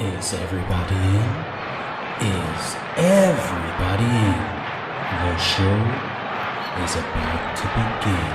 Is everybody in? Is everybody in? The show is about to begin.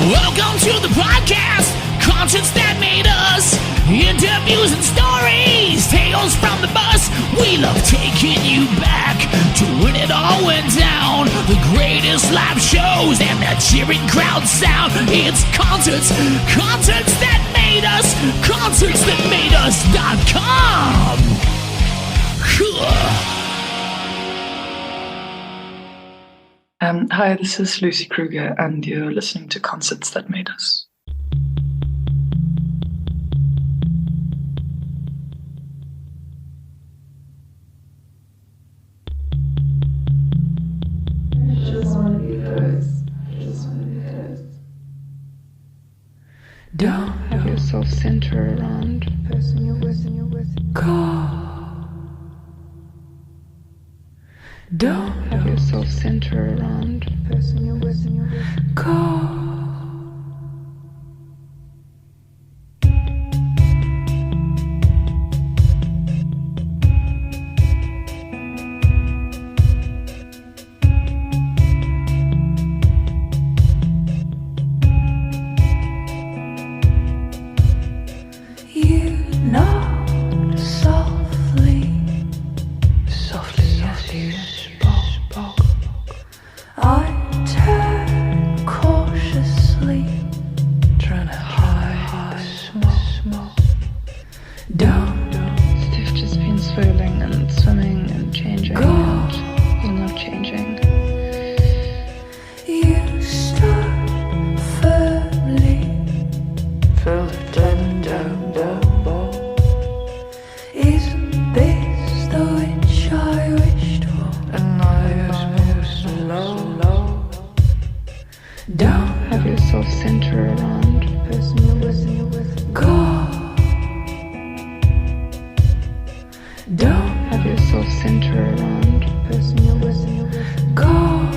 Welcome to the podcast, concerts that made us, interviews and stories, tales from the bus. We love taking you back to when it all went down. The greatest live shows and the cheering crowd sound. It's concerts that made us, concertsthatmadeus.com. Hi, this is Lucy Kruger, and you're listening to Concerts That Made Us. Just want to be first. Just want to be first. Don't have yourself center around Person you're with. God. Don't have yourself center around Person you're with. God. You know softly as you spoke. I turn cautiously, trying to hide the smoke. Don't. Stiff just been swirling and swimming and changing and you're not changing. You stood firmly, felt it down. Isn't this the wish I wished for? And I was slow. Don't have yourself center around Person you're with. God. Don't have yourself center around Person you're with. God.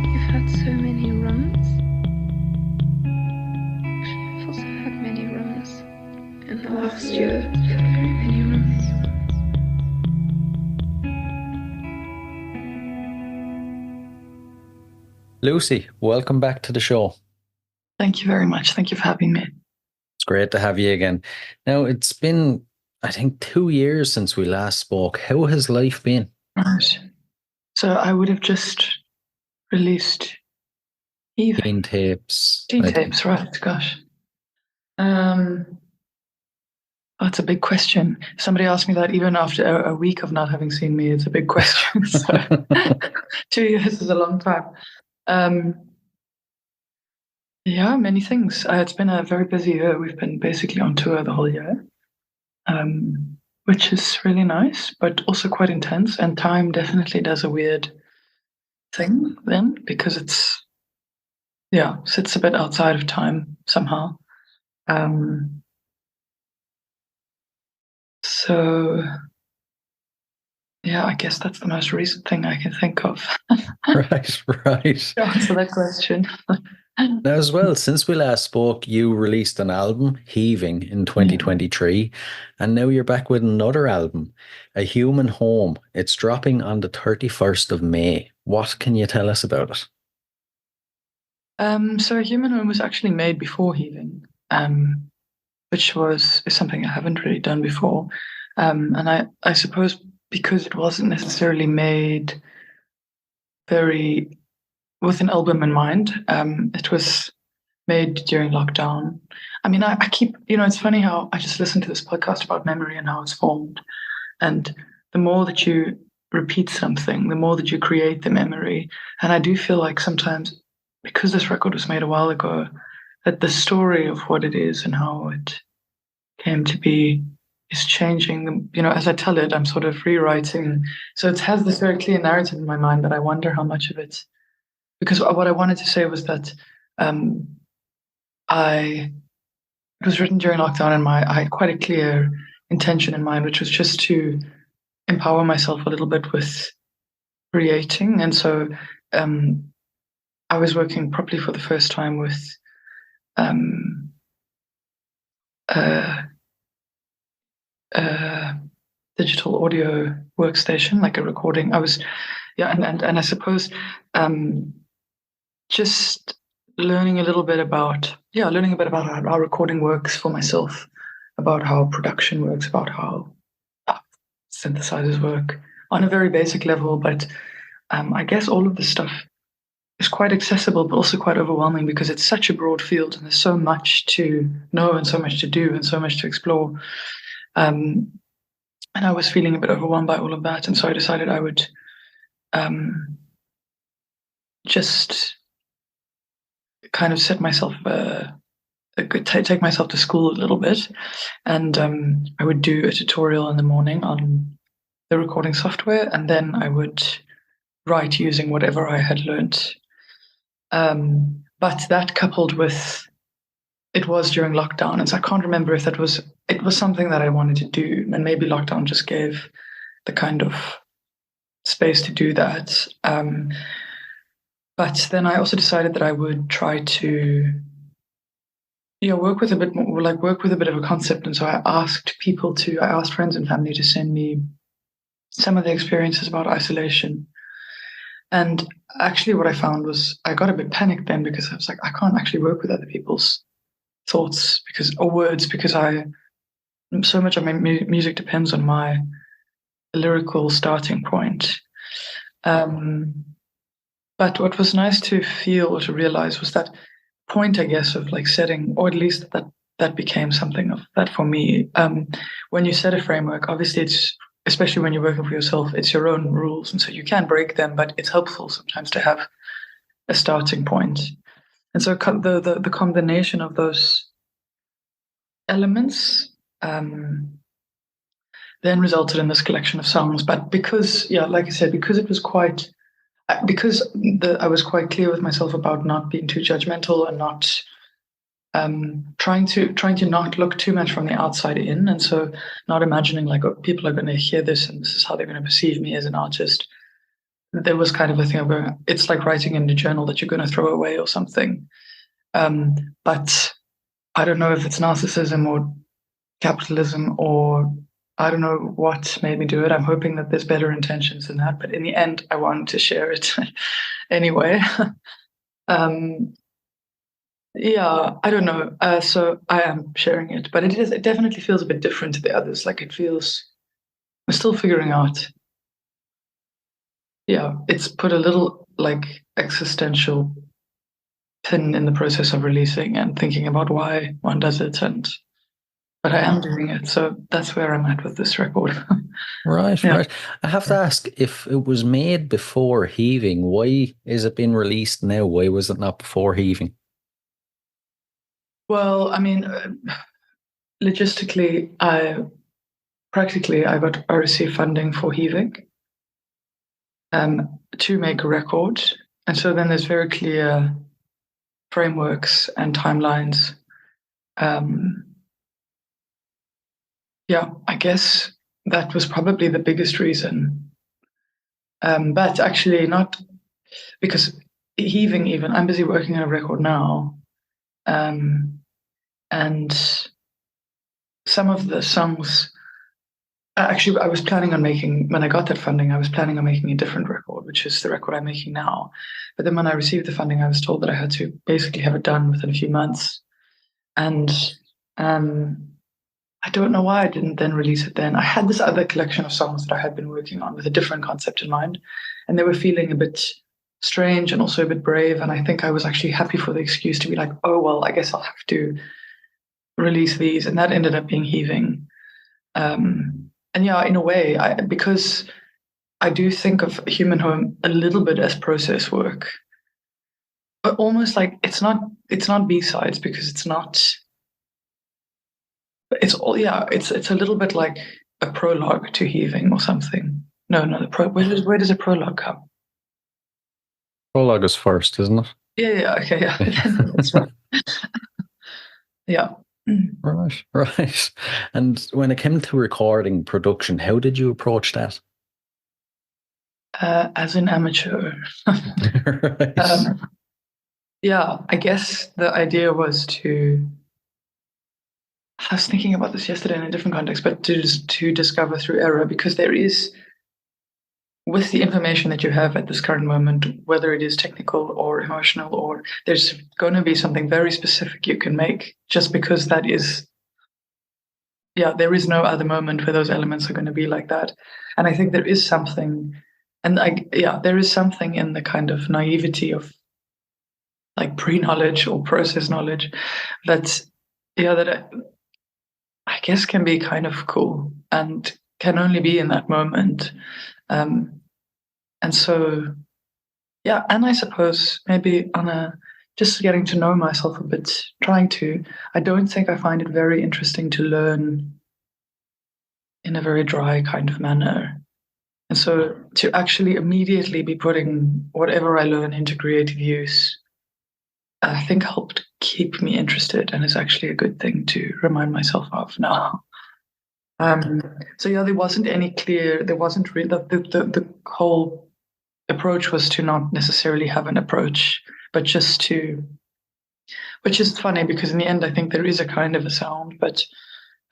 You've had so many runs. I've also had many runs. In the last year, I've had very many runs. Lucy, welcome back to the show. Thank you very much. Thank you for having me. It's great to have you again. Now, it's been, I think, 2 years since we last spoke. How has life been? Right. So I would have just released Eve. Teen tapes. Teen tapes, right? Gosh. That's a big question. If somebody asked me that even after a week of not having seen me, it's a big question. So 2 years is a long time. Yeah, many things. It's been a very busy year. We've been basically on tour the whole year, which is really nice, but also quite intense. And time definitely does a weird thing then, because it's, sits a bit outside of time somehow. So, yeah, I guess that's the most recent thing I can think of Right, right. to answer that question. Now, as well, since we last spoke, you released an album, Heaving, in 2023, and now you're back with another album, A Human Home. It's dropping on the 31st of May. What can you tell us about it? So Human Home was actually made before Heaving, which is something I haven't really done before. And I suppose because it wasn't necessarily made very with an album in mind, it was made during lockdown. I mean, I keep, it's funny how I just listened to this podcast about memory and how it's formed. And the more that you repeat something, the more that you create the memory. And I do feel like sometimes, because this record was made a while ago, that the story of what it is and how it came to be is changing. As I tell it, I'm sort of rewriting. So it has this very clear narrative in my mind, but I wonder how much of it, because what I wanted to say was that it was written during lockdown, and I had quite a clear intention in mind, which was just to empower myself a little bit with creating. And so I was working properly for the first time with digital audio workstation, like a recording. And I suppose just learning a bit about how recording works for myself, about how production works, about how synthesizers work on a very basic level. But I guess all of this stuff is quite accessible, but also quite overwhelming because it's such a broad field and there's so much to know and so much to do and so much to explore. And I was feeling a bit overwhelmed by all of that. And so I decided I would just kind of set myself take myself to school a little bit. And I would do a tutorial in the morning on the recording software. And then I would write using whatever I had learned. But that coupled with, it was during lockdown. And so I can't remember if it was something that I wanted to do. And maybe lockdown just gave the kind of space to do that. But then I also decided that I would try to work with a bit of a concept. And so I asked friends and family to send me some of their experiences about isolation. And actually what I found was I got a bit panicked then because I was like, I can't actually work with other people's thoughts or words because so much of my music depends on my lyrical starting point. But what was nice to feel or to realize was that point, I guess, of like setting, or at least that became something of that for me. When you set a framework, obviously it's, especially when you're working for yourself, it's your own rules. And so you can break them, but it's helpful sometimes to have a starting point. And so the combination of those elements then resulted in this collection of songs. But because, like I said, because it was quite, I was quite clear with myself about not being too judgmental and not trying to not look too much from the outside in, and so not imagining like, oh, people are going to hear this and this is how they're going to perceive me as an artist. There was kind of a thing of going, it's like writing in a journal that you're going to throw away or something. But I don't know if it's narcissism or capitalism or I don't know what made me do it. I'm hoping that there's better intentions than that. But in the end, I wanted to share it anyway. I don't know. So I am sharing it. But it definitely feels a bit different to the others. Like I'm still figuring out. Yeah, it's put a little like existential pin in the process of releasing and thinking about why one does it but I am doing it. So that's where I'm at with this record. Right. I have to ask, if it was made before Heaving, why is it being released now? Why was it not before Heaving? Well, I mean, logistically, I received funding for Heaving to make a record. And so then there's very clear frameworks and timelines Yeah, I guess that was probably the biggest reason. But actually, not because heaving, even, I'm busy working on a record now. And some of the songs, actually, I was planning on making, when I got that funding, I was planning on making a different record, which is the record I'm making now. But then when I received the funding, I was told that I had to basically have it done within a few months. And I don't know why I didn't then release it then. I had this other collection of songs that I had been working on with a different concept in mind, and they were feeling a bit strange and also a bit brave. And I think I was actually happy for the excuse to be like, oh, well, I guess I'll have to release these. And that ended up being heaving. And yeah, in a way, because I do think of Human Home a little bit as process work, but almost like it's not B-sides, because it's not. It's all, yeah. It's a little bit like a prologue to heaving or something. No, where does a prologue come? Prologue is first, isn't it? Yeah, okay, yeah. That's right. Yeah. Right. And when it came to recording production, how did you approach that? As an amateur. Right. Yeah, I guess the idea was to. I was thinking about this yesterday in a different context, but to discover through error, because there is, with the information that you have at this current moment, whether it is technical or emotional, or there's going to be something very specific you can make, just because that is, yeah, there is no other moment where those elements are going to be like that. And I think there is something, there is something in the kind of naivety of like pre-knowledge or process knowledge that I guess can be kind of cool and can only be in that moment. And so, yeah, and I suppose maybe just getting to know myself a bit, I don't think I find it very interesting to learn in a very dry kind of manner. And so to actually immediately be putting whatever I learn into creative use, I think helped keep me interested, and is actually a good thing to remind myself of now. So yeah, there wasn't really, the whole approach was to not necessarily have an approach, but just to, which is funny because in the end I think there is a kind of a sound, but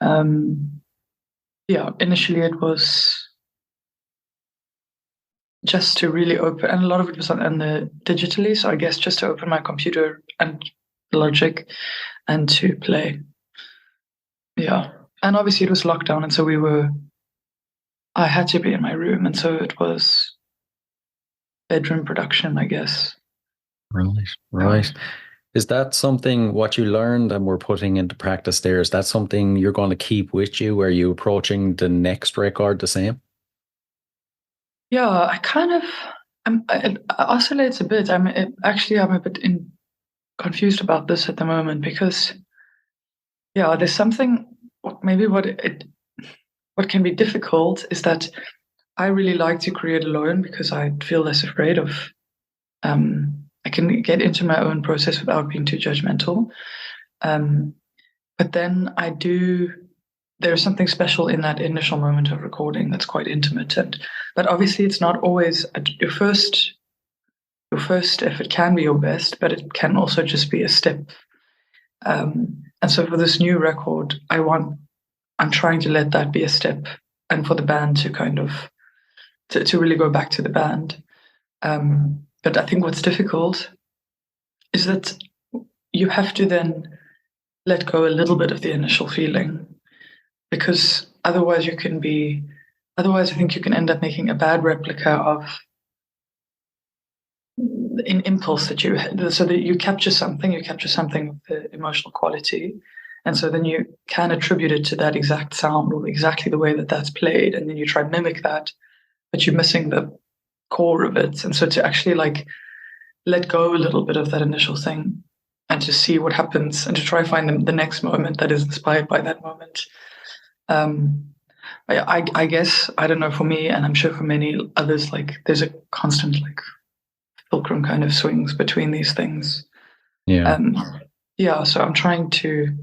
yeah, initially it was just to really open, and a lot of it was on the digitally, so I guess just to open my computer and Logic and to play. Yeah. And obviously it was lockdown, and so I had to be in my room, and so it was bedroom production, I guess. Right. Is that something, what you learned and were putting into practice there, is that something you're going to keep with you? Are you approaching the next record the same? Yeah, it oscillates a bit. I'm a bit confused about this at the moment, because yeah, there's something, maybe what can be difficult is that I really like to create alone, because I feel less afraid of, I can get into my own process without being too judgmental. But then there's something special in that initial moment of recording that's quite intimate. But obviously it's not always your first effort can be your best, but it can also just be a step. And so for this new record, I'm trying to let that be a step, and for the band to kind of to really go back to the band. But I think what's difficult is that you have to then let go a little bit of the initial feeling, because otherwise I think you can end up making a bad replica of an impulse that so that you capture something with the emotional quality, and so then you can attribute it to that exact sound or exactly the way that that's played, and then you try to mimic that, but you're missing the core of it. And so to actually like let go a little bit of that initial thing and to see what happens, and to try to find the next moment that is inspired by that moment. I guess, I don't know, for me, and I'm sure for many others, like there's a constant like fulcrum kind of swings between these things. Yeah. Yeah, so I'm trying to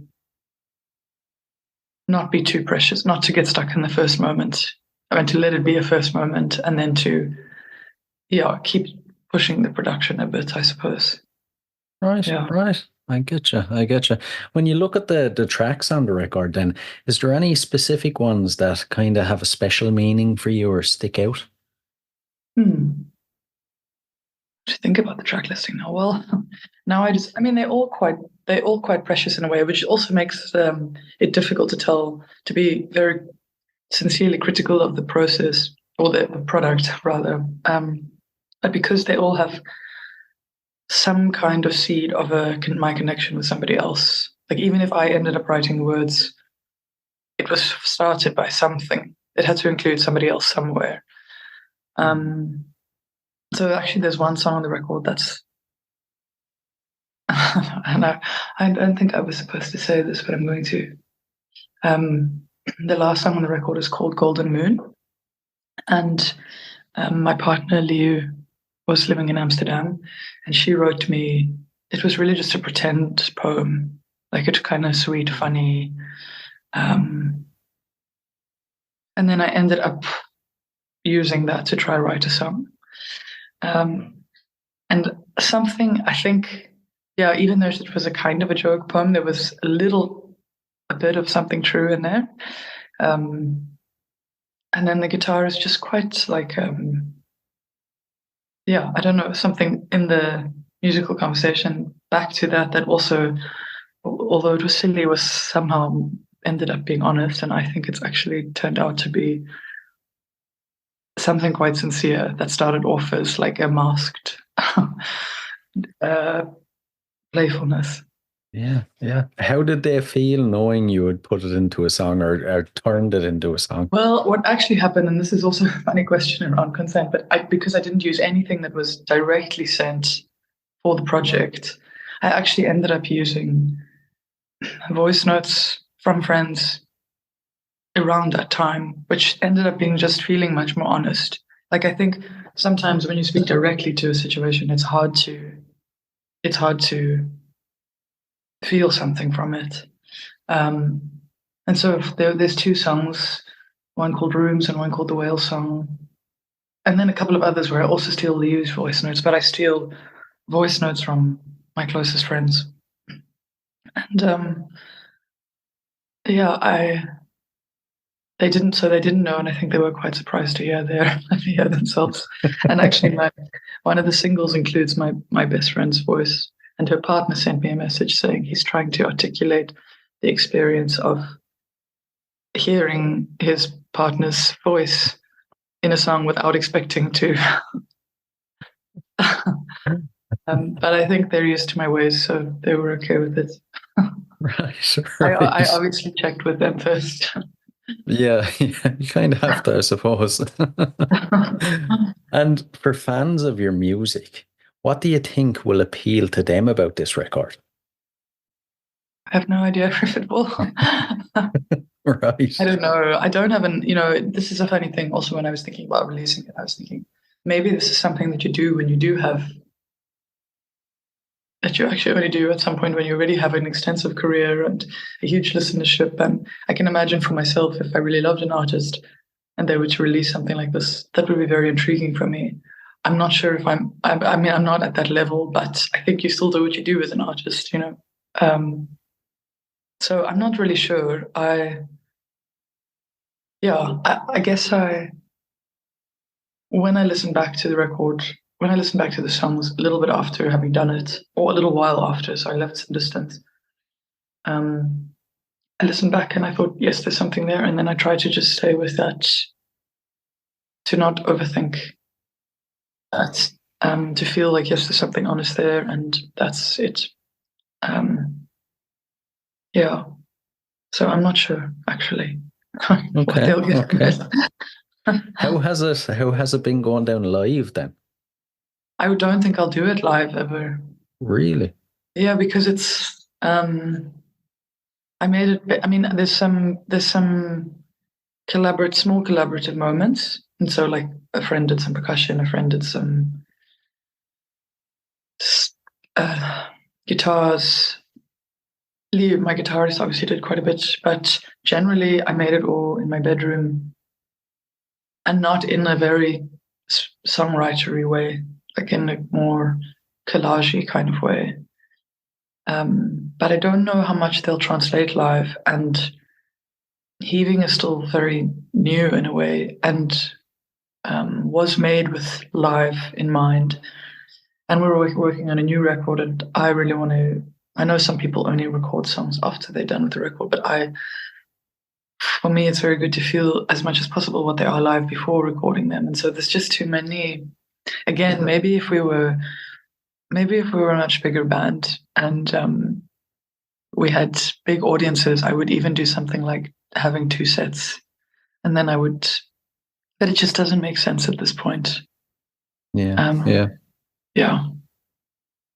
not be too precious, not to get stuck in the first moment. I mean, to let it be a first moment, and then to keep pushing the production a bit, I suppose. Right, Yeah. right. I get you. I get you. When you look at the tracks on the record, then is there any specific ones that kind of have a special meaning for you or stick out? To think about the track listing now. Well, now they're all quite precious in a way, which also makes it difficult to be very sincerely critical of the process or the product rather. But because they all have some kind of seed of my connection with somebody else. Like even if I ended up writing the words, it was started by something. It had to include somebody else somewhere. So actually, there's one song on the record that's, and I don't think I was supposed to say this, but I'm going to. The last song on the record is called Golden Moon, and my partner Liu was living in Amsterdam, and she wrote me. It was really just a pretend poem, like it's kind of sweet, funny, and then I ended up using that to try write a song. And something I think, even though it was a kind of a joke poem, there was a bit of something true in there. And then the guitar is just quite like, I don't know, something in the musical conversation back to that also, although it was silly, was somehow ended up being honest. And I think it's actually turned out to be something quite sincere that started off as like a masked playfulness. Yeah, yeah. How did they feel knowing you would put it into a song or turned it into a song? Well, what actually happened, and this is also a funny question around consent, but because I didn't use anything that was directly sent for the project, I actually ended up using voice notes from friends around that time, which ended up being just feeling much more honest. Like I think sometimes when you speak directly to a situation, it's hard to feel something from it. And so there's two songs, one called Rooms and one called The Whale Song. And then a couple of others where I also still use voice notes, but I steal voice notes from my closest friends. And they didn't know, and I think they were quite surprised to hear themselves. And actually one of the singles includes my best friend's voice. And her partner sent me a message saying he's trying to articulate the experience of hearing his partner's voice in a song without expecting to. But I think they're used to my ways, so they were okay with it. Right. I obviously checked with them first. Yeah, you kind of have to, I suppose. And for fans of your music, what do you think will appeal to them about this record? I have no idea if it will. Right. I don't know. I don't have this is a funny thing. Also, when I was thinking about releasing it, I was thinking maybe this is something that you do when you do have, that you actually only do at some point when you already have an extensive career and a huge listenership. And I can imagine for myself, if I really loved an artist and they were to release something like this, that would be very intriguing for me. I'm not sure if I'm not at that level, but I think you still do what you do as an artist, So I'm not really sure. I guess when I listen back to the record, when I listen back to the songs a little bit after having done it, or a little while after, so I left some distance, I listened back and I thought, yes, there's something there. And then I tried to just stay with that, to not overthink that, to feel like, yes, there's something honest there, and that's it. So I'm not sure, actually. Okay. Okay. How has it been going down live then? I don't think I'll do it live ever. Really? Yeah, because it's I made it. I mean, there's some small collaborative moments, and so like a friend did some percussion, a friend did some guitars, Lee, my guitarist, obviously did quite a bit, but generally I made it all in my bedroom and not in a very songwritery way, like in a more collagey kind of way. But I don't know how much they'll translate live, and Heaving is still very new in a way and was made with live in mind. And we're working on a new record, and I really want to. I know some people only record songs after they're done with the record, but for me, it's very good to feel as much as possible what they are live before recording them. And so there's just too many. Again, maybe if we were a much bigger band and we had big audiences, I would even do something like having 2 sets, and then I would. But it just doesn't make sense at this point. Yeah. Yeah.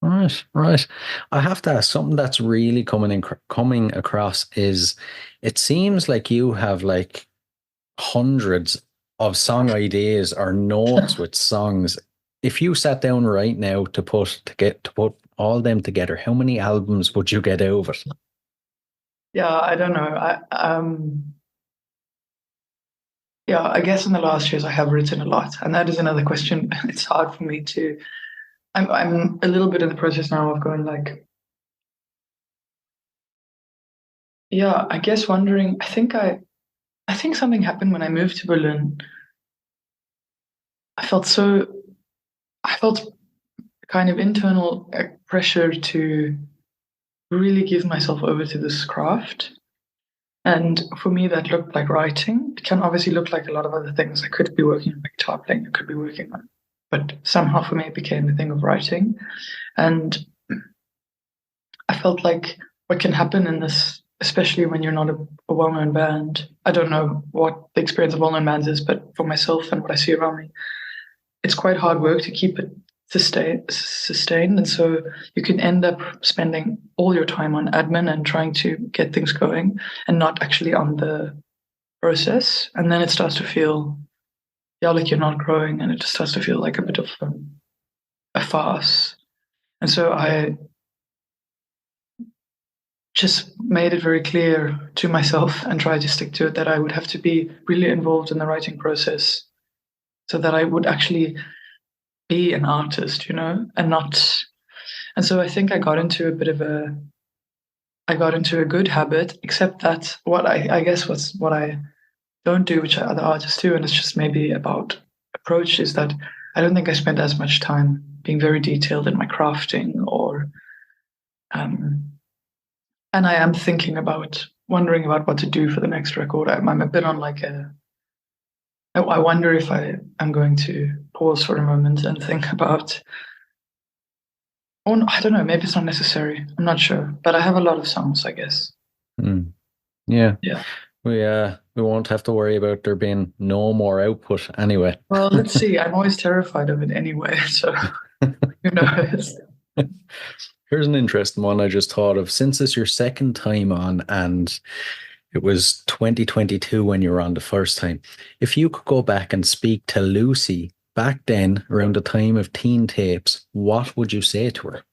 Right. I have to ask something that's really coming across is it seems like you have like hundreds of song ideas or notes with songs. If you sat down right now to put all them together, how many albums would you get out of it? Yeah, I don't know. I guess in the last years I have written a lot, and that is another question. It's hard for me to. I'm a little bit in the process now of going like, yeah, I guess wondering. I think something happened when I moved to Berlin. I felt kind of internal pressure to really give myself over to this craft. And for me, that looked like writing. It can obviously look like a lot of other things. I could be working on my guitar playing, I could be working on, but somehow for me, it became a thing of writing. And I felt like what can happen in this, especially when you're not a well-known band. I don't know what the experience of well-known bands is, but for myself and what I see around me, it's quite hard work to keep it sustained. And so you can end up spending all your time on admin and trying to get things going and not actually on the process. And then it starts to feel, like you're not growing, and it just starts to feel like a bit of a farce. And so I just made it very clear to myself and tried to stick to it that I would have to be really involved in the writing process so that I would actually be an artist, and not. And so I think I got into a good habit, except that what I don't do, which other artists do, and it's just maybe about approach, is that I don't think I spent as much time being very detailed in my crafting and I am wondering about what to do for the next record. I'm a bit on I wonder if I'm going to pause for a moment and think about, I don't know, maybe it's not necessary. I'm not sure, but I have a lot of songs, I guess. Yeah. Yeah. We won't have to worry about there being no more output anyway. Well, let's see. I'm always terrified of it anyway, so who knows? Here's an interesting one I just thought of. Since it's your second time on and it was 2022 when you were on the first time, if you could go back and speak to Lucy back then around the time of Teen Tapes, what would you say to her?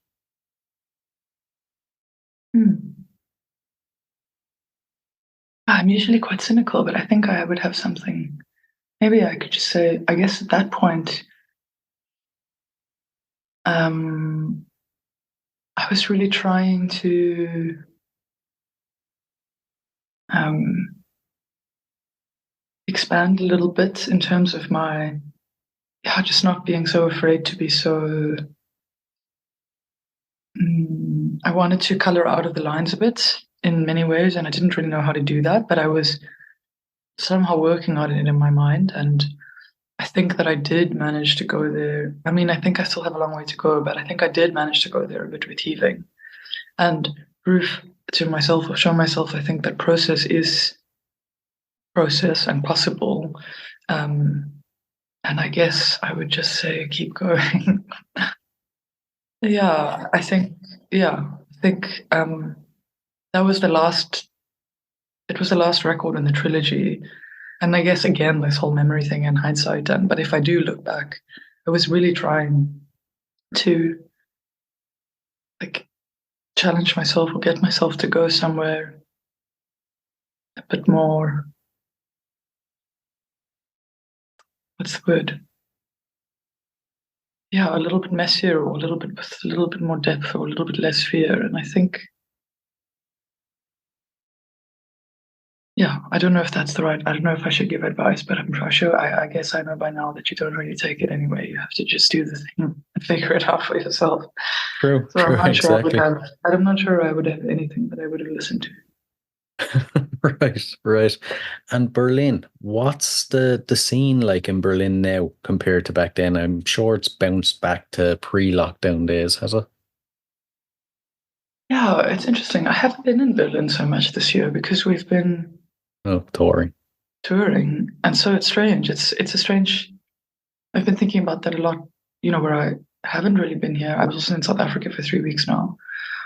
I'm usually quite cynical, but I think I would have something. Maybe I could just say, I guess at that point, I was really trying to expand a little bit in terms of my, just not being so afraid to be so. I wanted to color out of the lines a bit in many ways, and I didn't really know how to do that, but I was somehow working on it in my mind, and I think that I did manage to go there. I mean, I think I still have a long way to go, but I think I did manage to go there a bit with Heaving and prove to myself or show myself, I think that process is process and possible. And I guess I would just say, keep going. I think that was the last, it was the last record in the trilogy. And I guess, again, this whole memory thing in hindsight. But if I do look back, I was really trying to challenge myself or get myself to go somewhere a bit more, what's the word? Yeah, a little bit messier, or a little bit with a little bit more depth, or a little bit less fear. And I think, yeah, I don't know if that's the right. I don't know if I should give advice, but I'm sure. I guess I know by now that you don't really take it anyway. You have to just do the thing and figure it out for yourself. True, So I'm true, not sure I would exactly. have. I'm not sure I would have anything that I would have listened to. Right, right. And Berlin, what's the scene like in Berlin now compared to back then? I'm sure it's bounced back to pre-lockdown days, has it? Yeah, it's interesting. I haven't been in Berlin so much this year because we've been Oh, touring. touring, and so it's strange. It's a strange. I've been thinking about that a lot. Where I haven't really been here. I was also in South Africa for 3 weeks now.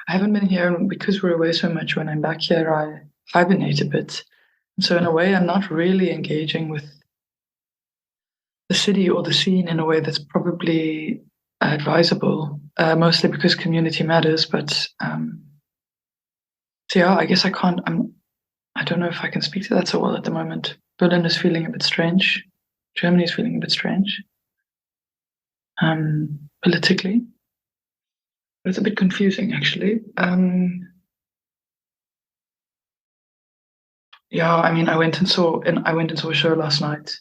I haven't been here, and because we're away so much. When I'm back here, I hibernate a bit. And so in a way, I'm not really engaging with the city or the scene in a way that's probably advisable. Mostly because community matters, but so yeah, I guess I can't. I don't know if I can speak to that so well at the moment. Berlin is feeling a bit strange. Germany is feeling a bit strange. Politically, but it's a bit confusing actually. Yeah, I mean, I went and saw a show last night.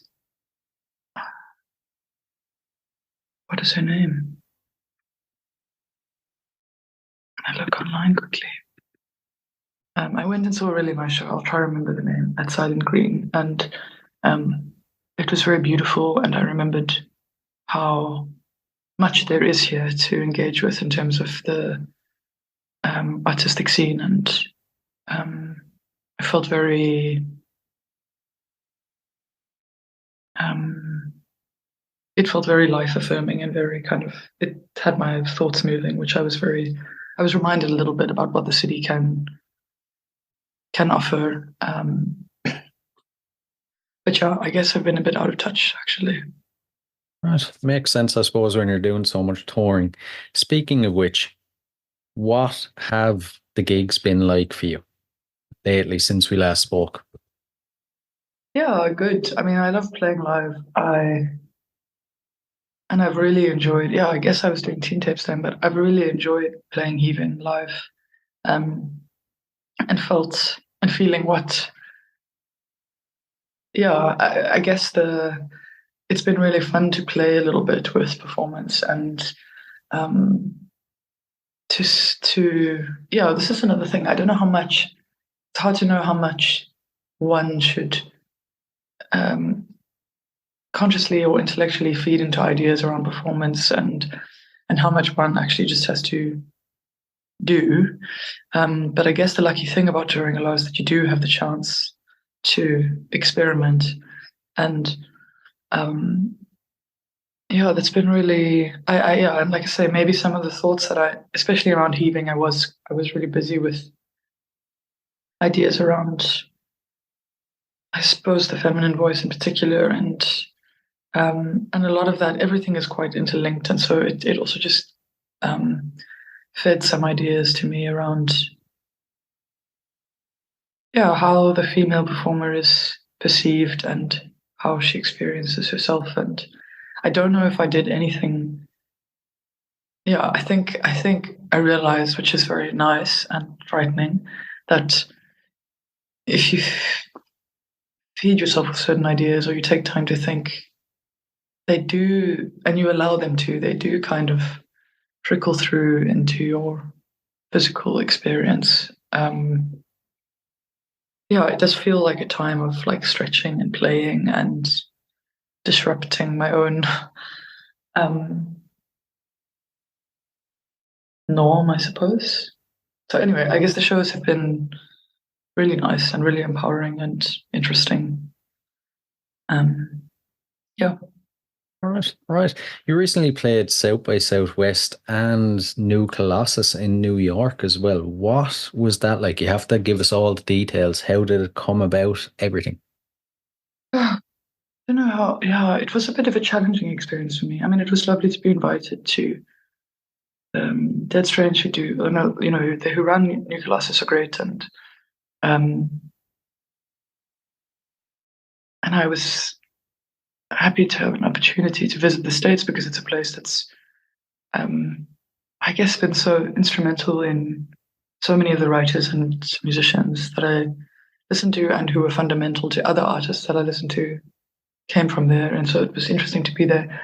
What is her name? I look online quickly. I went and saw a really nice show. I'll try to remember the name, at Silent Green, and it was very beautiful. And I remembered how much there is here to engage with in terms of the artistic scene, and I felt very. It felt very life affirming and very kind of. It had my thoughts moving, which I was reminded a little bit about what the city can offer. But yeah, I guess I've been a bit out of touch actually. Right. Makes sense, I suppose, when you're doing so much touring. Speaking of which, what have the gigs been like for you lately since we last spoke? Yeah, good. I mean, I love playing live. I've really enjoyed. Yeah, I guess I was doing teen tapes then, but I've really enjoyed playing Heaving live, and feeling what. Yeah, I guess it's been really fun to play a little bit with performance, and um, yeah, this is another thing. I don't know how much. It's hard to know how much one should consciously or intellectually feed into ideas around performance, and how much one actually just has to do. But I guess the lucky thing about touring a lot is that you do have the chance to experiment, and yeah, that's been really. Yeah, and like I say, maybe some of the thoughts that especially around Heaving, I was really busy with ideas around, I suppose, the feminine voice in particular, and a lot of that, everything is quite interlinked, and so it also just fed some ideas to me around, yeah, how the female performer is perceived and how she experiences herself. And I don't know if I did anything. Yeah, I think I realized, which is very nice and frightening, that if you feed yourself with certain ideas or you take time to think, they do, and you allow them to, they do kind of trickle through into your physical experience. Yeah, it does feel like a time of like stretching and playing and disrupting my own norm, I suppose. So anyway, I guess the shows have been really nice and really empowering and interesting. Yeah. All right, all right. You recently played South by Southwest and New Colossus in New York as well. What was that like? You have to give us all the details. How did it come about? Everything. I don't know how, yeah, it was a bit of a challenging experience for me. I mean, it was lovely to be invited to Dead Strange who do, who run Nucleus are great, and I was happy to have an opportunity to visit the States because it's a place that's, I guess, been so instrumental in so many of the writers and musicians that I listen to and who were fundamental to other artists that I listen to came from there. And so it was interesting to be there,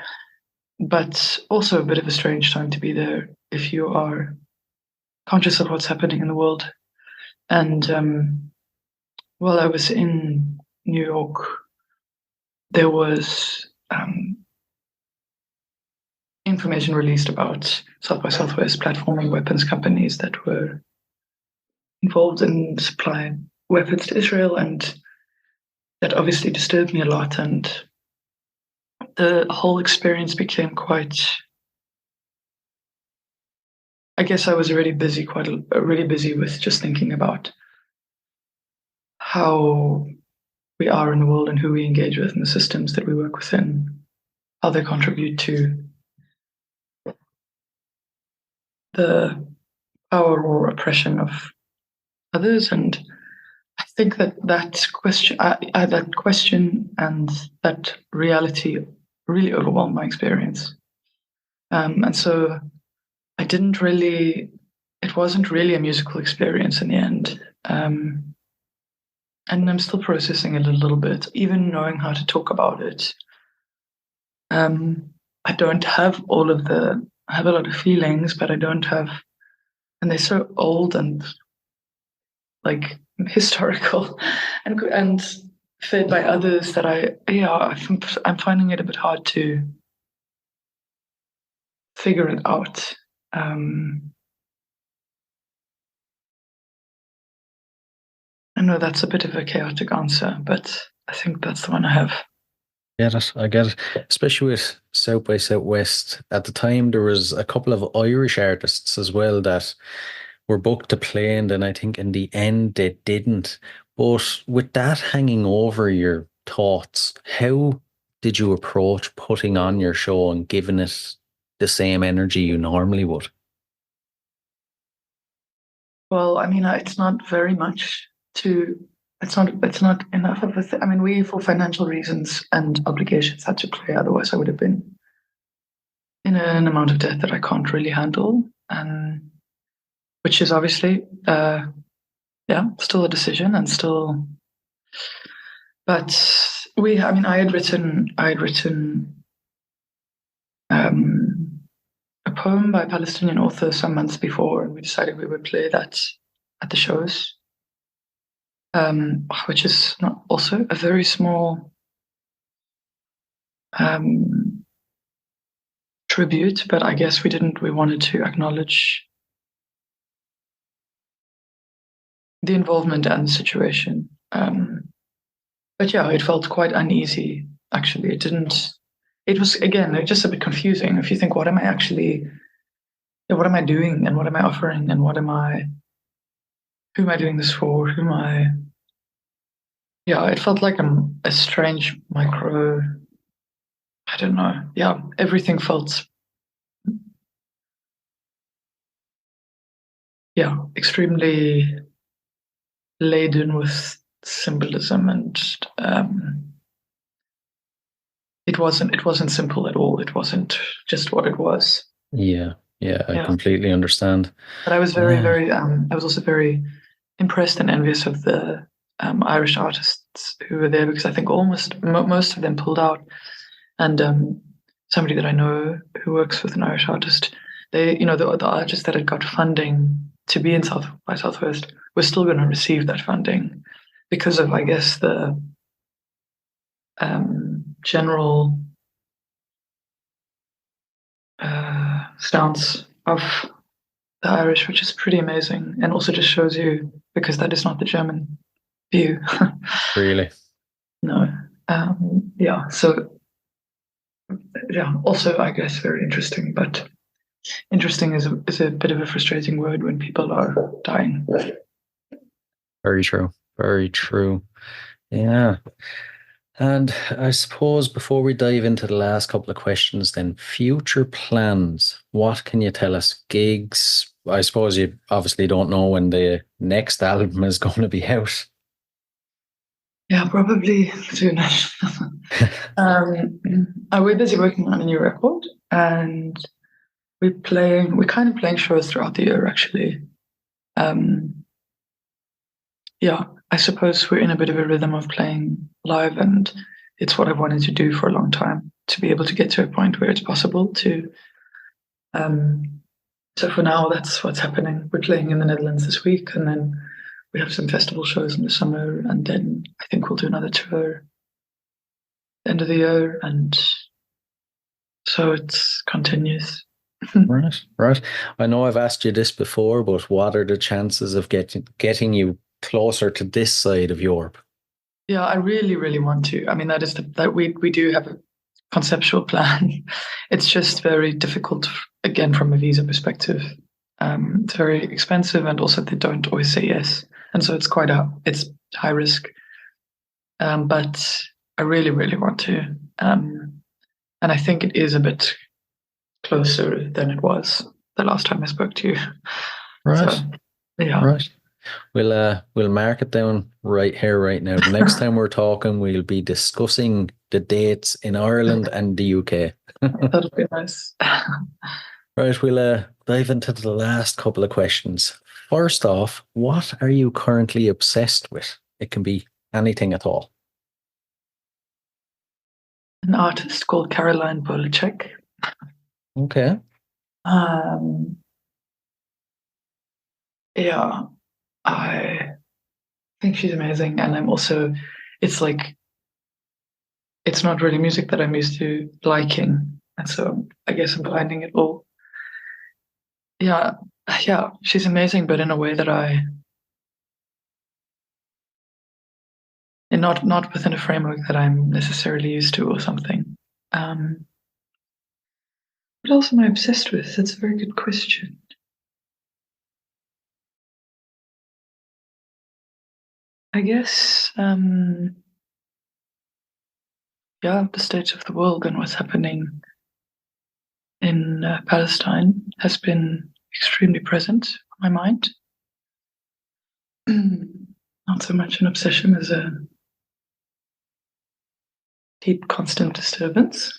but also a bit of a strange time to be there if you are conscious of what's happening in the world. And while I was in New York, there was information released about South by Southwest platforming weapons companies that were involved in supplying weapons to Israel, and that obviously disturbed me a lot. And the whole experience became quite, I guess I was really busy with just thinking about how we are in the world and who we engage with and the systems that we work within, how they contribute to the power or oppression of others. And I think that question and that reality really overwhelmed my experience. And so it wasn't really a musical experience in the end. And I'm still processing it a little bit, even knowing how to talk about it. I don't have I have a lot of feelings, but I don't have, and they're so old and like historical and fed by others that I'm finding it a bit hard to figure it out. I know that's a bit of a chaotic answer, but I think that's the one I have. I get it. Especially with South by Southwest. At the time, there was a couple of Irish artists as well that were booked to play, and then I think in the end they didn't. But with that hanging over your thoughts, how did you approach putting on your show and giving it the same energy you normally would? Well, I mean, it's not very much it's not enough of a thing. I mean, we, for financial reasons and obligations, had to play. Otherwise, I would have been in an amount of debt that I can't really handle, which is obviously, still a decision and still. But I had written a poem by a Palestinian author some months before, and we decided we would play that at the shows. Which is not also a very small tribute, but I guess we wanted to acknowledge the involvement and the situation. But yeah, it felt quite uneasy, actually. It was, again, just a bit confusing. If you think, what am I doing, and what am I offering, and who am I doing this for? It felt like a strange micro, I don't know. Yeah, everything felt, extremely laden with symbolism, and it wasn't simple at all. It wasn't just what it was. Yeah, I completely understand. But I was very, I was also very impressed and envious of the Irish artists who were there, because I think most of them pulled out. And somebody that I know who works with an Irish artist, the artists that had got funding to be in South by Southwest were still going to receive that funding because of, I guess, the general stance of the Irish, which is pretty amazing, and also just shows you, because that is not the German view. Really? No. So also, I guess, very interesting, but interesting is a bit of a frustrating word when people are dying. Very true. Very true. Yeah. And I suppose before we dive into the last couple of questions, then future plans. What can you tell us? Gigs? I suppose you obviously don't know when the next album is going to be out. Yeah, probably soon. We're busy working on a new record, and we're kind of playing shows throughout the year, actually. Yeah, I suppose we're in a bit of a rhythm of playing live, and it's what I've wanted to do for a long time, to be able to get to a point where it's possible to. So for now, that's what's happening. We're playing in the Netherlands this week, and then we have some festival shows in the summer, and then I think we'll do another tour at the end of the year, and so it continues. Right, right. I know I've asked you this before, but what are the chances of getting you closer to this side of Europe? Yeah, I really, really want to. I mean, that we do have a conceptual plan. It's just very difficult, again, from a visa perspective. It's very expensive, and also they don't always say yes, and so it's high risk. But I really, really want to, and I think it is a bit closer than it was the last time I spoke to you. Right. So, yeah. Right. We'll mark it down right here, right now. The next time we're talking, we'll be discussing the dates in Ireland and the UK. That'll be nice. Right, we'll dive into the last couple of questions. First off, what are you currently obsessed with? It can be anything at all. An artist called Caroline Polachek. Okay. Yeah, I think she's amazing, and it's like, it's not really music that I'm used to liking, and so I guess I'm finding it all. Yeah, she's amazing, but in a way that and not within a framework that I'm necessarily used to or something. What else am I obsessed with? That's a very good question. I guess, the state of the world and what's happening in Palestine has been extremely present on my mind. Not so much an obsession as a deep, constant disturbance.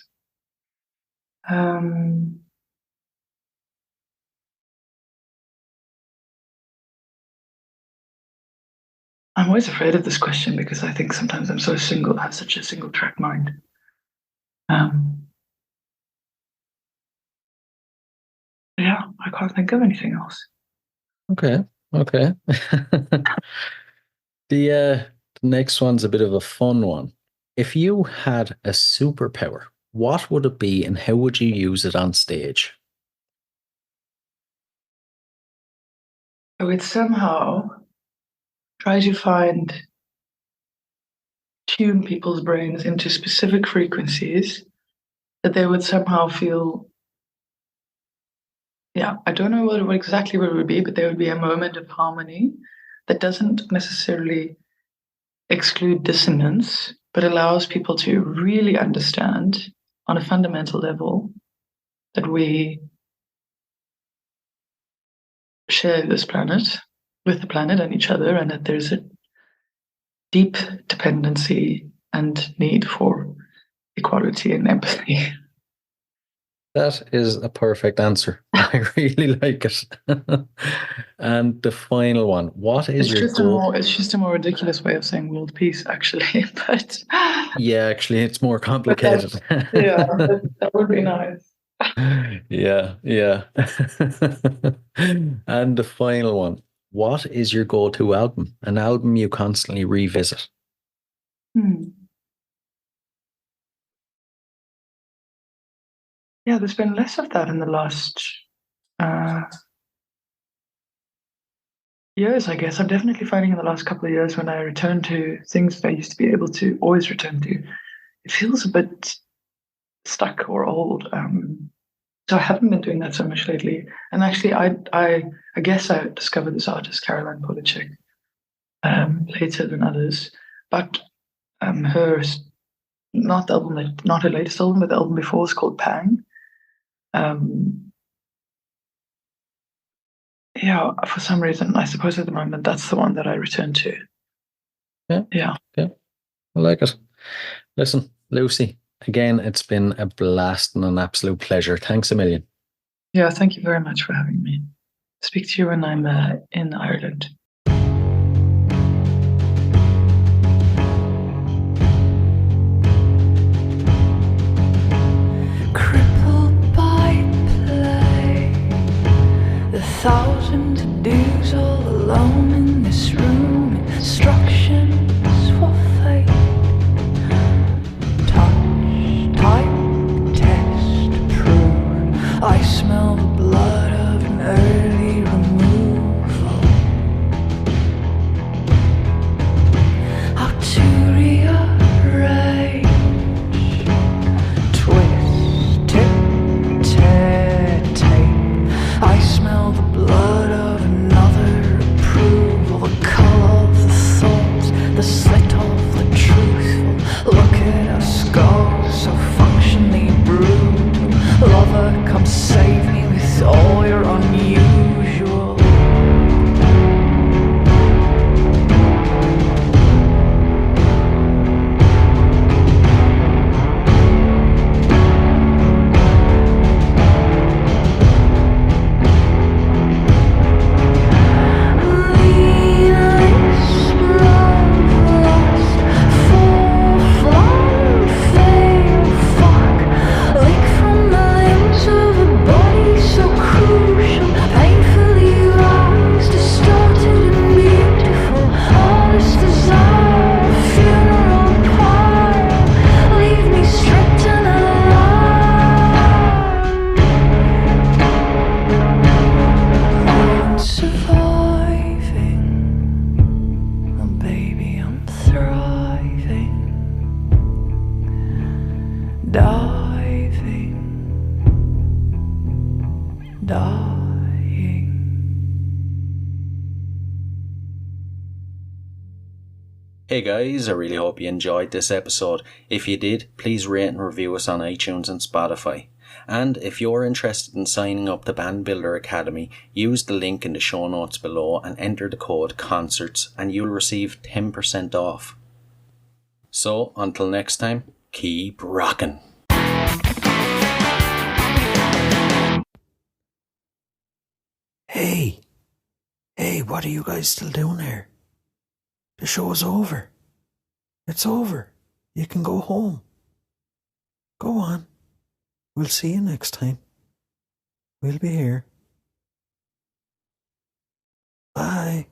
I'm always afraid of this question because I think sometimes I have such a single track mind. Yeah, I can't think of anything else. Okay. The next one's a bit of a fun one. If you had a superpower, what would it be and how would you use it on stage? I would somehow try to tune people's brains into specific frequencies that they would somehow feel. Yeah, I don't know exactly what it would be, but there would be a moment of harmony that doesn't necessarily exclude dissonance, but allows people to really understand on a fundamental level that we share this planet with the planet and each other, and that there's a deep dependency and need for equality and empathy. That is a perfect answer. I really like it. And the final one, what is your goal? It's just a more ridiculous way of saying world peace, actually. But Yeah, actually, it's more complicated. that would be nice. Yeah. And the final one, what is your go-to album? An album you constantly revisit? Yeah, there's been less of that in the last years, I guess. I'm definitely finding in the last couple of years when I return to things that I used to be able to always return to, it feels a bit stuck or old. So I haven't been doing that so much lately. And actually, I guess I discovered this artist, Caroline Polachek, later than others. But her not the album, not her latest album, but the album before was called Pang. Yeah, for some reason, I suppose at the moment that's the one that I return to. Yeah. I like it. Listen, Lucy, again, it's been a blast and an absolute pleasure. Thanks a million. Yeah, thank you very much for having me. Speak to you when I'm in Ireland. Crippled by play, the thousand to-dos all alone in this room. Instructions for fate. Touch, type, test, prove. I smell the blood of an early removal. How to rearrange, twist, tip, tear, tape. I smell the blood of another approval. The colour of the thoughts, the slit of the truthful. Look at us go, so functionally brutal. Lover, come save me with all your unusual. Hey guys, I really hope you enjoyed this episode. If you did, please rate and review us on iTunes and Spotify. And if you're interested in signing up to Band Builder Academy, use the link in the show notes below and enter the code CONCERTS and you'll receive 10% off. So, until next time, keep rocking. Hey, what are you guys still doing here? The show's over. It's over. You can go home. Go on. We'll see you next time. We'll be here. Bye.